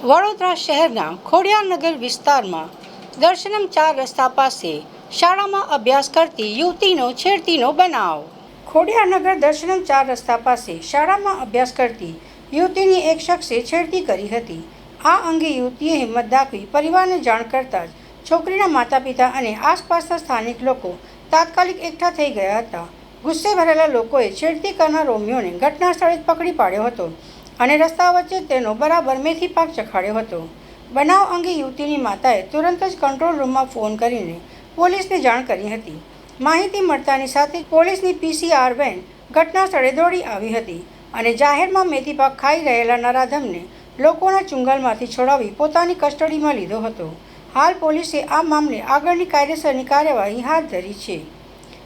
વડોદરા શહેરના ખોડિયારનગર વિસ્તારમાં દર્શનમ 4 રસ્તા પાસે શાળામાં અભ્યાસ કરતી યુવતીનો છેડતીનો બનાવ. ખોડિયારનગર દર્શનમ 4 રસ્તા પાસે શાળામાં અભ્યાસ કરતી યુવતીની એક શખ્સે છેડતી કરી હતી. આ અંગે યુવતીએ હિંમત દાખવી પરિવારને જાણ કરતાં જ છોકરીના માતા પિતા અને આસપાસના સ્થાનિક લોકો તાત્કાલિક એકઠા થઈ ગયા હતા. ગુસ્સે ભરેલા લોકોએ છેડતી કરનાર રોમિયોને ઘટના સ્થળે જ પકડી પાડ્યો હતો અને રસ્તા વચ્ચે તેનો બરાબર મેથી પાક ચખાડ્યો હતો. બનાવ અંગે યુવતીની માતાએ તુરંત જ કંટ્રોલ રૂમમાં ફોન કરીને પોલીસને જાણ કરી હતી. માહિતી મળતાની સાથે જ પોલીસની PCR વેન ઘટના સ્થળે દોડી આવી હતી અને જાહેરમાં મેથી પાક ખાઈ રહેલા નરાધમને લોકોના ચુંગાલમાંથી છોડાવી પોતાની કસ્ટડીમાં લીધો હતો. હાલ પોલીસે આ મામલે આગળની કાયદેસરની કાર્યવાહી હાથ ધરી છે.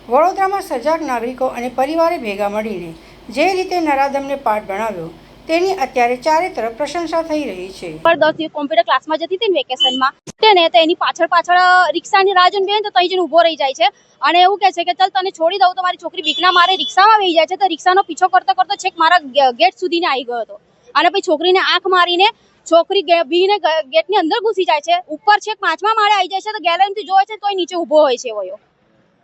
વડોદરામાં સજાગ નાગરિકો અને પરિવારે ભેગા મળીને જે રીતે નરાધમને પાઠ ભણાવ્યો તેની અત્યારે ચારે તરફ પ્રશંસા થઈ રહી છે. 10 કોમ્પ્યુટર ક્લાસમાં જતી હતી વેકેશનમાં તેને તો એની પાછળ રિક્ષાની રાહ જોઈને બેન તો તઈ જઈને ઊભો રહી જાય છે અને એવું કહે છે કે ચાલ તને છોડી દઉં તો મારી છોકરી બીકના મારે રિક્ષામાં બેસી જાય છે. તો રિક્ષાનો પીછો કરતો છેક મારા ગેટ સુધીને આવી ગયો હતો અને પછી છોકરીને આંખ મારીને છોકરી બીને ગેટની અંદર ઘૂસી જાય છે. ઉપર છેક 5મા માળે આવી જાય છે તો ગેલેરીથી જોવે છે તોય નીચે ઊભો હોય છે વયો.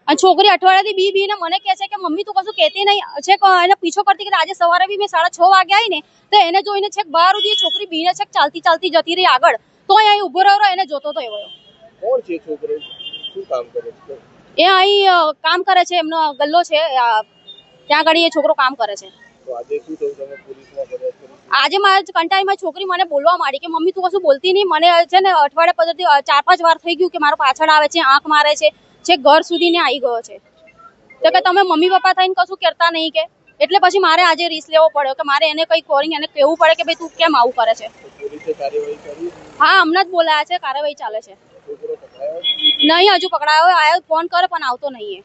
અને છોકરી અઠવાડિયાથી બીને મને કહે છે કે મમ્મી તું કશું કહેતી નહીં છે. એને પીછો કરતી કે આજે સવારે બી મેં 6:30 વાગે આવી ને તો એને જોઈને છેક બહાર સુધી છોકરી બીને છેક ચાલતી જતી રહી આગળ તોય અહીં ઊભો રહ્યો એને જોતો તો એવો. કોણ છે છોકરી? શું કામ કરે છે? એ અહીં કામ કરે છે, એમનો ગલ્લો છે ત્યાં આગળ એ છોકરો કામ કરે છે. તો આજે શું થયું? તમે પોલીસમાં ફરિયાદ કરી? આજે મારા કંટાળીમાં છોકરી મને બોલવા માંડી કે મમ્મી તું કશું બોલતી નહીં. મને છે ને અઠવાડિયા પછીથી 4-5 વાર થઈ ગયું કે મારો પાછળ આવે છે, આંખ મારે છે, છેક ઘર સુધીને આવી ગયો છે. તો કે તમે મમ્મી પપ્પા થઈને કશું કરતા નહીં કે એટલે પછી મારે આજે રિસ્ક લેવો પડ્યો કે મારે એને કંઈ કોરિંગ એને કહેવું પડે કે ભાઈ તું કેમ આવું કરે છે. પોલીસે કાર્યવાહી કરી? હા, હમણાં જ બોલાયા છે, કાર્યવાહી ચાલે છે. છોકરો પકડાયો? નહીં હજુ પકડાયો, આવ્યો ફોન કરે પણ આવતો નહીં.